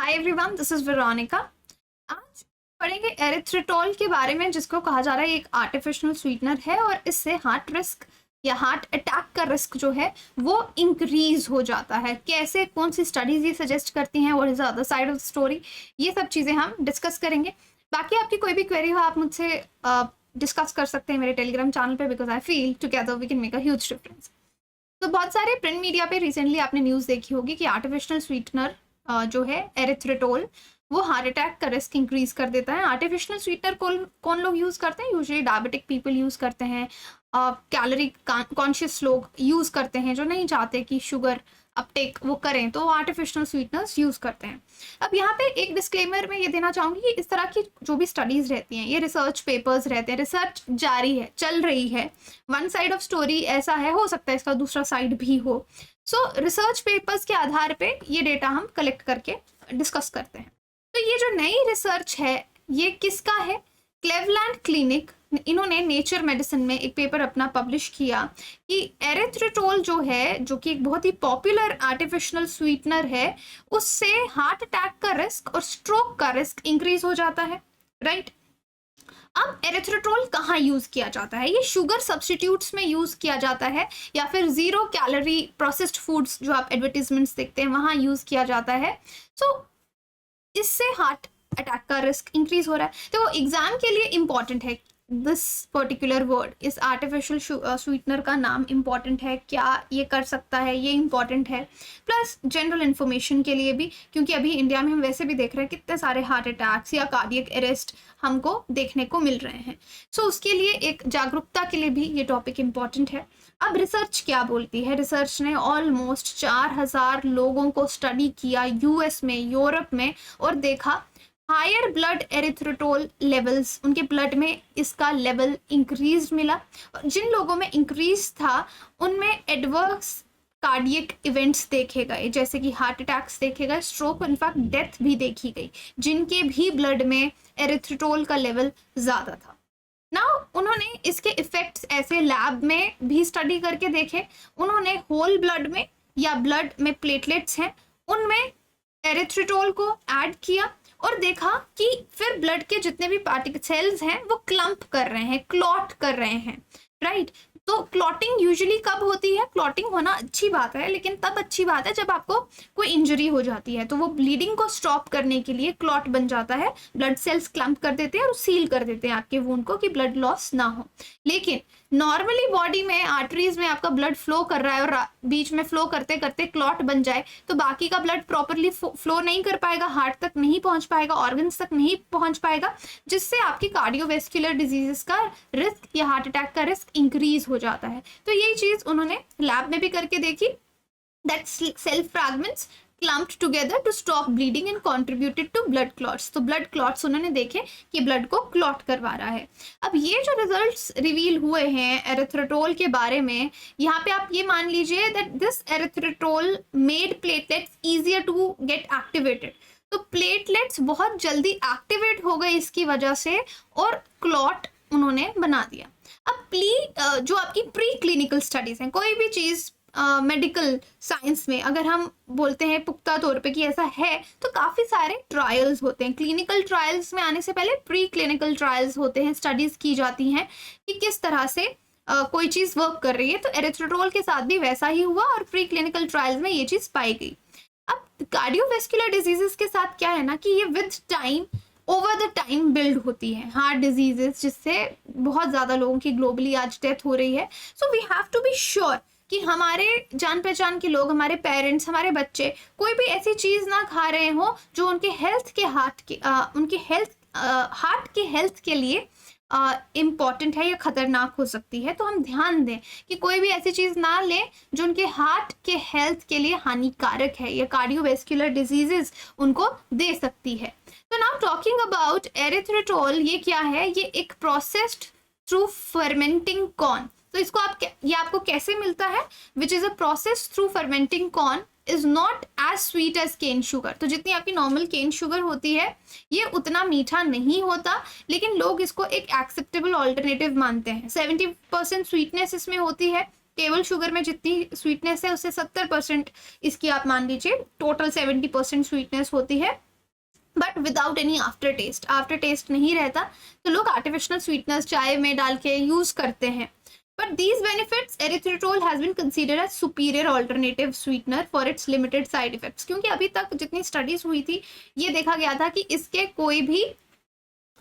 Hi everyone, this is Veronica. आज पढ़ेंगे erythritol के बारे में, जिसको कहा जा रहा है एक आर्टिफिशियल स्वीटनर है और इससे हार्ट रिस्क या हार्ट अटैक का रिस्क जो है वो इंक्रीज हो जाता है। कैसे, कौन सी स्टडीज ये सजेस्ट करती हैं, what is the other side of the story, ये सब चीज़ें हम डिस्कस करेंगे। बाकी आपकी कोई भी क्वेरी हो आप मुझसे डिस्कस कर सकते हैं मेरे टेलीग्राम चैनल पे, because I feel together we can make a huge difference. तो बहुत सारे प्रिंट मीडिया पे रिसेंटली आपने न्यूज़ देखी होगी कि आर्टिफिशियल स्वीटनर जो है एरिथ्रिटोल, वो हार्ट अटैक का रिस्क इंक्रीज कर देता है। आर्टिफिशियल स्वीटनर कौन लोग यूज़ करते हैं? यूजुअली डायबिटिक पीपल यूज़ करते हैं, कैलोरी कॉन्शियस लोग यूज़ करते हैं जो नहीं चाहते कि शुगर अपटेक वो करें, तो आर्टिफिशियल स्वीटनर्स यूज़ करते हैं। अब यहाँ पे एक डिस्क्लेमर में ये देना चाहूँगी कि इस तरह की जो भी स्टडीज़ रहती हैं, ये रिसर्च पेपर्स रहते हैं, रिसर्च जारी है, चल रही है। वन साइड ऑफ स्टोरी ऐसा है, हो सकता है इसका दूसरा साइड भी हो। सो रिसर्च पेपर्स के आधार पे ये डेटा हम कलेक्ट करके डिस्कस करते हैं। तो ये जो नई रिसर्च है ये किसका है? क्लेवलैंड क्लिनिक, इन्होंने नेचर मेडिसिन में एक पेपर अपना पब्लिश किया कि एरिथ्रिटोल जो है, जो कि एक बहुत ही पॉपुलर आर्टिफिशियल स्वीटनर है, उससे हार्ट अटैक का रिस्क और स्ट्रोक का रिस्क इंक्रीज हो जाता है। राइट। अब एरिथ्रिटोल कहाँ यूज किया जाता है? ये शुगर सब्स्टिट्यूट्स में यूज किया जाता है या फिर जीरो कैलोरी प्रोसेस्ड फूड्स जो आप एडवर्टीजमेंट्स देखते हैं वहां यूज किया जाता है। सो इससे हार्ट अटैक का रिस्क इंक्रीज हो रहा है। तो वो एग्जाम के लिए इंपॉर्टेंट है। दिस पर्टिकुलर वर्ड, इस आर्टिफिशियल स्वीटनर का नाम इंपॉर्टेंट है, क्या ये कर सकता है, ये इंपॉर्टेंट है। प्लस जनरल इन्फॉर्मेशन के लिए भी, क्योंकि अभी इंडिया में हम वैसे भी देख रहे हैं कितने सारे हार्ट अटैक्स या कार्डियक अरेस्ट हमको देखने को मिल रहे हैं। सो उसके लिए एक जागरूकता के लिए भी ये टॉपिक इंपॉर्टेंट है। अब रिसर्च क्या बोलती है? रिसर्च ने ऑलमोस्ट 4000 लोगों को स्टडी किया यूएस में, यूरोप में, और देखा हायर ब्लड एरिथ्रिटोल लेवल्स, उनके ब्लड में इसका लेवल इंक्रीज मिला। जिन लोगों में इंक्रीज था उनमें एडवर्स कार्डियक इवेंट्स देखे गए, जैसे कि हार्ट अटैक्स देखे गए, स्ट्रोक, इनफैक्ट डेथ भी देखी गई, जिनके भी ब्लड में एरिथ्रिटोल का लेवल ज़्यादा था ना। उन्होंने इसके इफेक्ट्स ऐसे लैब में भी स्टडी करके देखे। उन्होंने होल ब्लड में या ब्लड में प्लेटलेट्स हैं उनमें एरिथ्रिटोल को ऐड किया और देखा कि फिर ब्लड के जितने भी पार्टिकल सेल्स हैं वो क्लम्प कर रहे हैं, क्लॉट कर रहे हैं। राइट। तो क्लॉटिंग यूजुअली कब होती है? क्लॉटिंग होना अच्छी बात है, लेकिन तब अच्छी बात है जब आपको कोई इंजरी हो जाती है, तो वो ब्लीडिंग को स्टॉप करने के लिए क्लॉट बन जाता है, ब्लड सेल्स क्लम्प कर देते हैं और सील कर देते हैं आपके वूंड को कि ब्लड लॉस ना हो। लेकिन नॉर्मली बॉडी में आर्टरीज में आपका ब्लड फ्लो कर रहा है और बीच में फ्लो करते करते क्लॉट बन जाए तो बाकी का ब्लड प्रॉपरली फ्लो नहीं कर पाएगा, हार्ट तक नहीं पहुंच पाएगा, ऑर्गन्स तक नहीं पहुंच पाएगा, जिससे आपकी कार्डियोवेस्कुलर डिजीजेस का रिस्क या हार्ट अटैक का रिस्क इंक्रीज हो जाता है। तो यही चीज उन्होंने लैब में भी करके देखी, that cell fragments clumped together to stop bleeding and contributed to blood clots। तो blood clots उन्होंने देखे कि blood को clot करवा रहा है। अब ये जो results रिवील हुए हैं एरिथ्रिटोल के बारे में, यहाँ पे आप ये मान लीजिए that this erythritol made platelets easier to get activated। तो प्लेटलेट्स बहुत जल्दी एक्टिवेट हो गए इसकी वजह से और क्लॉट उन्होंने बना दिया। अब जो आपकी प्री क्लिनिकल स्टडीज हैं, कोई भी चीज़ मेडिकल साइंस में अगर हम बोलते हैं पुख्ता तौर पे कि ऐसा है, तो काफ़ी सारे ट्रायल्स होते हैं। क्लिनिकल ट्रायल्स में आने से पहले प्री क्लिनिकल ट्रायल्स होते हैं, स्टडीज़ की जाती हैं कि किस तरह से कोई चीज़ वर्क कर रही है। तो एरिथ्रिटोल के साथ भी वैसा ही हुआ और प्री क्लिनिकल ट्रायल्स में ये चीज़ पाई गई। अब कार्डियोवेस्कुलर डिजीजेस के साथ क्या है ना कि ये with time, over the time build होती है हार्ट डिजीजेस, जिससे बहुत ज़्यादा लोगों की ग्लोबली आज डेथ हो रही है। So we have to be sure कि हमारे जान पहचान के लोग, हमारे पेरेंट्स, हमारे बच्चे कोई भी ऐसी चीज़ ना खा रहे हो जो उनके हेल्थ के हार्ट के हेल्थ के लिए इम्पॉर्टेंट है या खतरनाक हो सकती है। तो हम ध्यान दें कि कोई भी ऐसी चीज़ ना लें जो उनके हार्ट के हेल्थ के लिए हानिकारक है या कार्डियोवेस्कुलर डिजीजेस उनको दे सकती है। तो नाउ टॉकिंग अबाउट एरिथ्रिटोल, ये क्या है? ये एक प्रोसेस्ड थ्रू फर्मेंटिंग कॉर्न। तो इसको ये आपको कैसे मिलता है? Which is a process through fermenting corn is not as sweet as cane sugar. तो जितनी आपकी नॉर्मल केन शुगर होती है ये उतना मीठा नहीं होता, लेकिन लोग इसको एक एक्सेप्टेबल ऑल्टरनेटिव मानते हैं। 70% स्वीटनेस इसमें होती है, टेबल शुगर में जितनी स्वीटनेस है उससे 70% इसकी आप मान लीजिए टोटल 70% स्वीटनेस होती है। But without any aftertaste नहीं रहता, तो लोग आर्टिफिशियल स्वीटनर्स चाय में डाल के यूज करते हैं. But these benefits, erythritol has been considered as superior alternative sweetener for its limited side effects. क्योंकि अभी तक जितनी स्टडीज हुई थी ये देखा गया था कि इसके कोई भी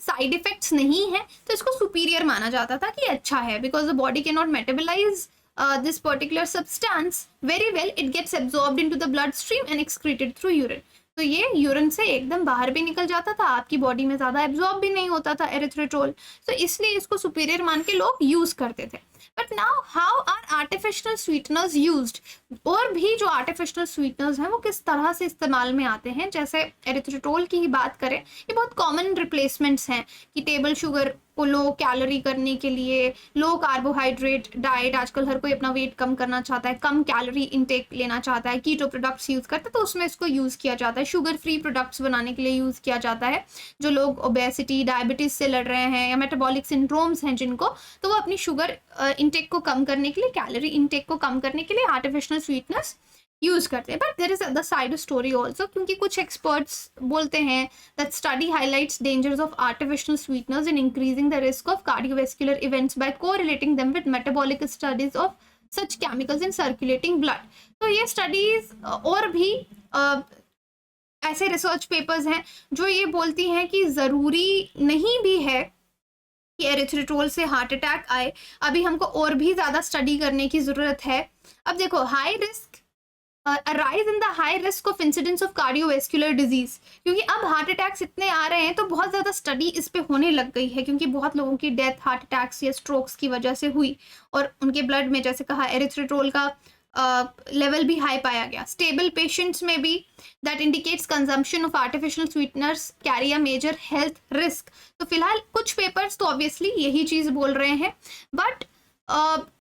साइड इफेक्ट्स नहीं है, तो इसको सुपीरियर माना जाता था कि अच्छा है, because the body can not metabolise this particular substance very well, it gets absorbed into the bloodstream and excreted through urine. तो ये यूरिन से एकदम बाहर भी निकल जाता था, आपकी बॉडी में ज़्यादा एब्जॉर्ब भी नहीं होता था एरिथ्रिटोल, तो इसलिए इसको सुपीरियर मान के लोग यूज़ करते थे. But now how are artificial sweeteners used? और भी जो आर्टिफिशियल स्वीटनर्स हैं वो किस तरह से इस्तेमाल में आते हैं. जैसे एरिथ्रिटोल की ही बात करें, ये बहुत कॉमन रिप्लेसमेंट्स हैं कि टेबल शुगर को लो कैलोरी करने के लिए, लो कार्बोहाइड्रेट डाइट, आजकल हर कोई अपना वेट कम करना चाहता है, कम कैलोरी इंटेक लेना चाहता है, कीटो प्रोडक्ट्स यूज़ करते हैं, तो उसमें इसको यूज़ किया जाता है. शुगर फ्री प्रोडक्ट्स बनाने के लिए यूज़ किया जाता है. जो लोग ओबेसिटी डायबिटीज़ से लड़ रहे हैं या मेटाबॉलिक सिंड्रोम्स हैं जिनको, तो वो अपनी शुगर इंटेक को कम करने के लिए, कैलोरी इंटेक को कम करने के लिए आर्टिफिशियल स्वीटनर्स यूज करते हैं. But there is other side story also, क्योंकि कुछ एक्सपर्ट्स बोलते हैं that study highlights dangers of artificial sweeteners in increasing the risk of cardiovascular events by correlating them with metabolic studies of such chemicals in circulating blood. तो ये studies और भी ऐसे research papers हैं जो ये बोलती हैं कि ज़रूरी नहीं भी है कि एरिथ्रिटोल से हार्ट अटैक आए. अभी हमको और भी ज़्यादा स्टडी करने की ज़रूरत है. अब देखो, high risk rise in the high risk of incidence of cardiovascular disease, क्योंकि अब हार्ट अटैक्स इतने आ रहे हैं तो बहुत ज़्यादा स्टडी इस पे होने लग गई है, क्योंकि बहुत लोगों की डेथ हार्ट अटैक्स या स्ट्रोक्स की वजह से हुई और उनके ब्लड में, जैसे कहा, एरिथ्रिटोल का लेवल भी हाई पाया गया. स्टेबल पेशेंट्स में भी that indicates consumption of artificial sweeteners carry a major health risk. तो फिलहाल कुछ पेपर्स तो ऑब्वियसली यही चीज़ बोल रहे हैं, बट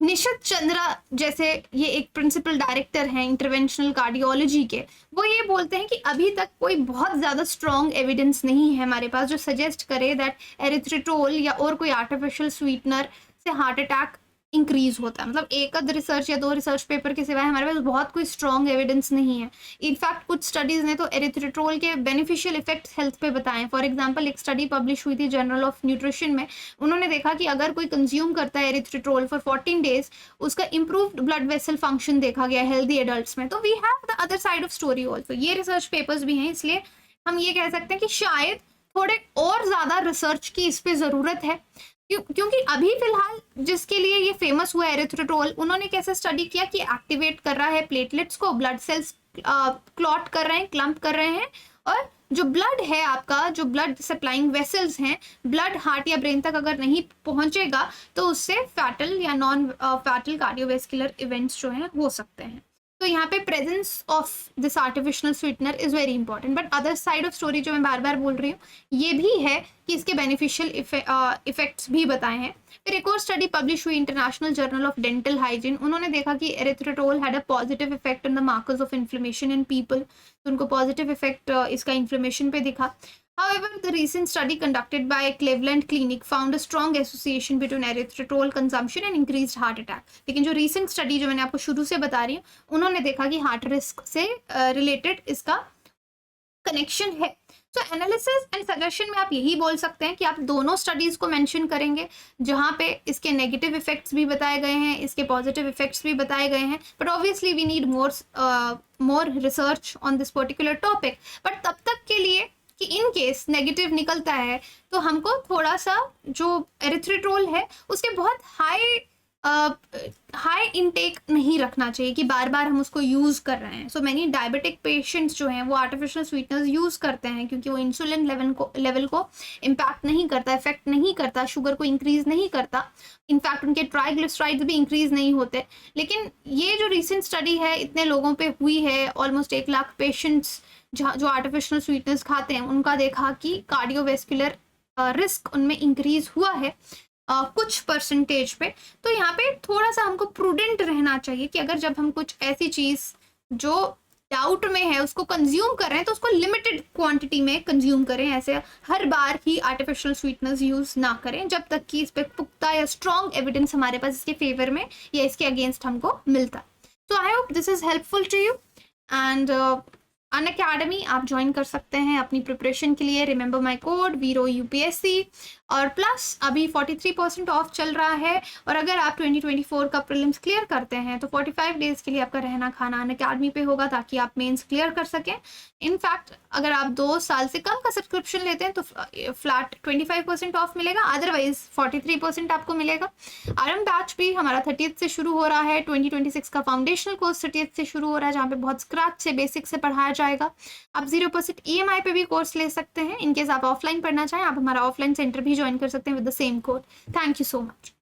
निशित चंद्रा जैसे ये एक प्रिंसिपल डायरेक्टर हैं इंटरवेंशनल कार्डियोलॉजी के, वो ये बोलते हैं कि अभी तक कोई बहुत ज़्यादा स्ट्रॉन्ग एविडेंस नहीं है हमारे पास जो सजेस्ट करे दैट एरिथ्रिटोल या और कोई आर्टिफिशियल स्वीटनर से हार्ट अटैक इंक्रीज होता है. मतलब एक आध रिसर्च या 2 रिसर्च पेपर के सिवाय हमारे पास बहुत कोई स्ट्रॉन्ग एविडेंस नहीं है. इनफैक्ट कुछ स्टडीज़ ने तो एरिथ्रिटोल के बेनिफिशियल इफेक्ट्स हेल्थ पे बताएं. फॉर एग्जांपल, एक स्टडी पब्लिश हुई थी जर्नल ऑफ न्यूट्रिशन में. उन्होंने देखा कि अगर कोई कंज्यूम करता है एरिथ्रिटोल फॉर 14 डेज, उसका इंप्रूव्ड ब्लड वेसल फंक्शन देखा गया हेल्दी एडल्ट्स में. तो we have the other side of story also. ये रिसर्च पेपर्स भी हैं, इसलिए हम ये कह सकते हैं कि शायद थोड़े और ज़्यादा रिसर्च की इस पर ज़रूरत है. क्योंकि अभी फिलहाल जिसके लिए ये फेमस हुआ एरिथ्रिटोल, उन्होंने कैसे स्टडी किया कि एक्टिवेट कर रहा है प्लेटलेट्स को, ब्लड सेल्स क्लॉट कर रहे हैं, क्लम्प कर रहे हैं, और जो ब्लड है आपका, जो ब्लड सप्लाइंग वेसल्स हैं, ब्लड हार्ट या ब्रेन तक अगर नहीं पहुंचेगा तो उससे फैटल या नॉन फैटल कार्डियोवैस्कुलर इवेंट्स जो हैं हो सकते हैं. तो यहाँ पे presence of this artificial sweetener is very important. But other side of story जो मैं बार बार बोल रही हूँ ये भी है कि इसके बेनिफिशियल इफेक्ट्स भी बताए हैं. फिर एक और स्टडी पब्लिश हुई international journal of dental hygiene. उन्होंने देखा कि erythritol had a positive effect on the markers of inflammation in people. तो उनको पॉजिटिव इफेक्ट इसका इन्फ्लेमेशन पे दिखा. However, the recent study conducted by Cleveland Clinic found a strong association between erythritol consumption and increased heart attack. लेकिन जो recent study जो मैंने आपको शुरू से बता रही हूँ, उन्होंने देखा कि हार्ट रिस्क से रिलेटेड इसका कनेक्शन है. तो एनालिसिस एंड सजेशन में आप यही बोल सकते हैं कि आप दोनों स्टडीज़ को मेंशन करेंगे जहाँ पे इसके नेगेटिव इफेक्ट्स भी बताए गए हैं, इसके पॉजिटिव इफेक्ट्स भी बताए गए हैं. But obviously we need more research on this particular topic. But तब तक के लिए कि इन केस नेगेटिव निकलता है तो हमको थोड़ा सा जो एरिथ्रिटोल है उसके बहुत हाई इनटेक नहीं रखना चाहिए कि बार बार हम उसको यूज़ कर रहे हैं. सो मैनी डायबिटिक पेशेंट्स जो हैं वो आर्टिफिशियल स्वीटनर्स यूज़ करते हैं क्योंकि वो इंसुलिन लेवल को इम्पैक्ट नहीं करता, इफेक्ट नहीं करता, शुगर को इंक्रीज़ नहीं करता, इनफैक्ट उनके ट्राइग्लिसराइड्स भी इंक्रीज़ नहीं होते. लेकिन ये जो रिसेंट स्टडी है इतने लोगों पे हुई है, ऑलमोस्ट 1 लाख पेशेंट्स जो आर्टिफिशियल स्वीटनर्स खाते हैं, उनका देखा कि कार्डियोवैस्कुलर रिस्क उनमें इंक्रीज हुआ है कुछ परसेंटेज पे. तो यहाँ पे थोड़ा सा हमको प्रूडेंट रहना चाहिए कि अगर जब हम कुछ ऐसी चीज़ जो डाउट में है उसको कंज्यूम कर रहे हैं तो उसको लिमिटेड क्वांटिटी में कंज्यूम करें. ऐसे हर बार ही आर्टिफिशियल स्वीटनर्स यूज़ ना करें जब तक कि इस पर पुख्ता या स्ट्रॉन्ग एविडेंस हमारे पास इसके फेवर में या इसके अगेंस्ट हमको मिलता. तो I hope this is helpful to you. And Unacademy आप ज्वाइन कर सकते हैं अपनी प्रिपरेशन के लिए। रिमेंबर माय कोड वीरो यूपीएससी, और प्लस अभी 43% ऑफ चल रहा है। और अगर आप 2024 का प्रीलिम्स क्लियर करते हैं तो 45 डेज़ के लिए आपका रहना खाना अन अकेडमी पे होगा, ताकि आप मेंस क्लियर कर सकें। इनफैक्ट अगर आप 2 साल से कम का सब्सक्रिप्शन लेते हैं तो फ्लैट 25% ऑफ मिलेगा, अदरवाइज 43% आपको मिलेगा। आरएम बैच भी हमारा 30th से शुरू हो रहा है। 2026 का फाउंडेशनल कोर्स 30th से शुरू हो रहा है, जहाँ पे बहुत स्क्रैच से बेसिक से पढ़ाया जाएगा। आप 0% EMI पे भी कोर्स ले सकते हैं। इनकेस आप ऑफलाइन पढ़ना चाहें, आप हमारा ऑफलाइन सेंटर भी ज्वाइन कर सकते हैं with the same code. Thank you so much.